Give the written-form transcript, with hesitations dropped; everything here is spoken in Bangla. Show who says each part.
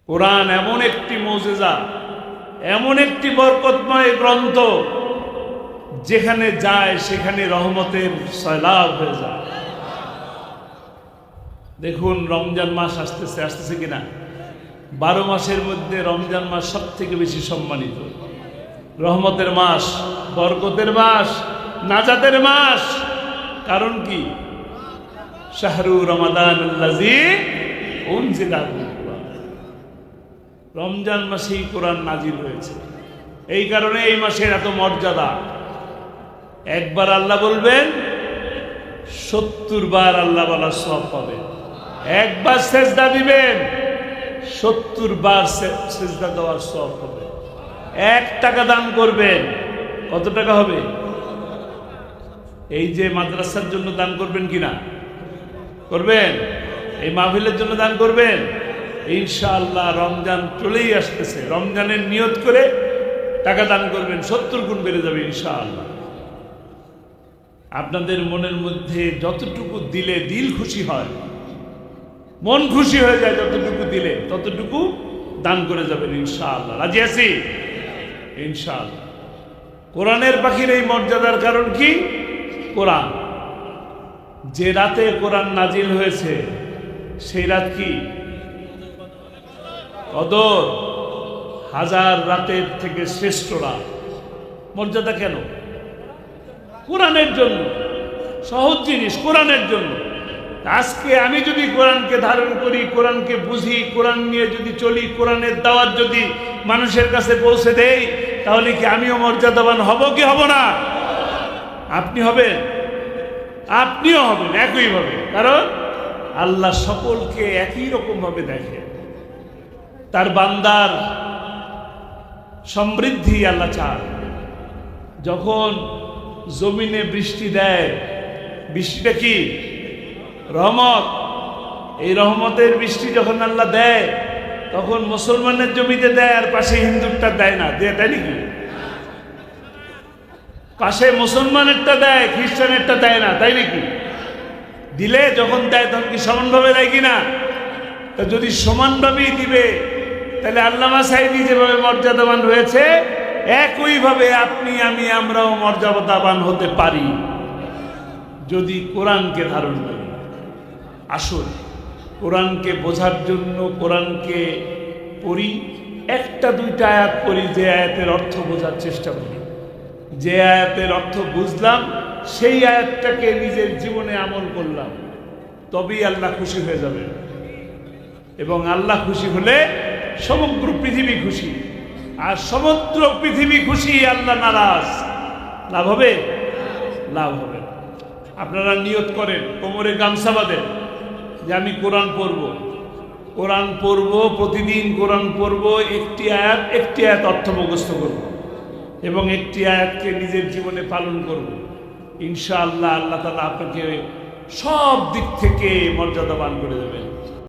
Speaker 1: কোরআন এমন একটি মুজিজা, এমন একটি বরকতময় গ্রন্থ, যেখানে যায় সেখানে রহমতের সয়লাব হয়ে যায়। দেখুন রমজান মাস আসতেছে কিনা। 12 মাসের মধ্যে রমজান মাস সব থেকে বেশি সম্মানিত, রহমতের মাস, বরকতের মাস, নাজাতের মাস। কারণ কি? শাহরু রমাদানুল্লাযী উনজিলা ফীহিল কুরআন। রমজান মাসেই কোরআন নাজিল হয়েছে, এই কারণে এই মাসের এত মর্যাদা। একবার আল্লাহ বলবেন 70 বার আল্লাহ বলার সওয়াব পাবেন। একবার সেজদা দিবেন 70 বার সেজদা দেওয়ার সওয়াব হবে। 1 টাকা দান করবেন, কত টাকা হবে? এই যে মাদ্রাসার জন্য দান করবেন কিনা? করবেন। এই মাহফিলের জন্য দান করবেন ইনশাআল্লাহ। রমজান চলেই আসতেছে, রমজানের নিয়ত করে টাকা দান করবেন, 70 গুণ বেড়ে যাবে ইনশাআল্লাহ। আপনাদের মনের মধ্যে যতটুকু দিলে দিল খুশি হয়, মন খুশি হয়ে যায়, যতটুকু দিলে ততটুকু দান করে যাবেন ইনশাআল্লাহ। রাজি আছি ইনশাআল্লাহ। কোরআনের পাখির এই মর্যাদার কারণ কি? কোরআন। যে রাতে কোরআন নাজিল হয়েছে সেই রাত কি? কদর। 1000 রাতের থেকে শ্রেষ্ঠ রাত। মর্যাদা কেন? কোরআনের জন্য। সহজ জিনিস, কোরআনের জন্য। আজকে আমি যদি কোরআনকে ধারণ করি, কোরআনকে বুঝি, কোরআন নিয়ে যদি চলি, কোরআনের দাওয়াত যদি মানুষের কাছে পৌঁছে দেই, তাহলে কি আমিও মর্যাদাবান হব কি হব না? আপনি হবেন, আপনিও হবেন একইভাবে। কারণ আল্লাহ সকলকে একই রকম ভাবে দেখে। তার বান্দার সমৃদ্ধি আল্লাহ চান। যখন জমিনে বৃষ্টি দেয়, বৃষ্টিটা কি? রহমত। এই রহমতের বৃষ্টি যখন আল্লাহ দেয়, তখন মুসলমানের জমিতে দেয়, আর পাশে হিন্দুরটা দেয় না। দেয় নাকি? পাশে মুসলমানেরটা দেয়, খ্রিস্টানেরটা দেয় না, তাই নাকি? দিলে যখন দেয় তখন কি সমানভাবে দেয় কিনা? তা যদি সমানভাবেই দিবে, তাহলে আল্লামা সাঈদী যেভাবে মর্যাদাবান হয়েছে, একইভাবে আপনি আমি আমরাও মর্যাদাবান হতে পারি যদি কোরআনকে ধারণ করি। আসুন কোরআনকে বোঝার জন্য কোরআনকে পড়ি, 1-2টা আয়াত পড়ি, যে আয়াতের অর্থ বোঝার চেষ্টা করি। যে আয়াতের অর্থ বুঝলাম, সেই আয়াতটাকে নিজের জীবনে আমল করলাম, তবেই আল্লাহ খুশি হয়ে যাবে। এবং আল্লাহ খুশি হলে সমগ্র পৃথিবী খুশি, আর সমগ্র পৃথিবী খুশি আল্লাহ নারাজ। লাভ হবে? লাভ হবে। আপনারা নিয়ত করেন, কোমরে গামছা বাঁধেন যে আমি কোরআন পড়ব, কোরআন পড়ব, প্রতিদিন কোরআন পড়ব, একটি আয়াত অর্থ মুখস্থ করব এবং একটি আয়াতকে নিজের জীবনে পালন করব। ইনশাআল্লাহ আল্লাহ তাআলা আপনাকে সব দিক থেকে মর্যাদাবান করে দেবেন।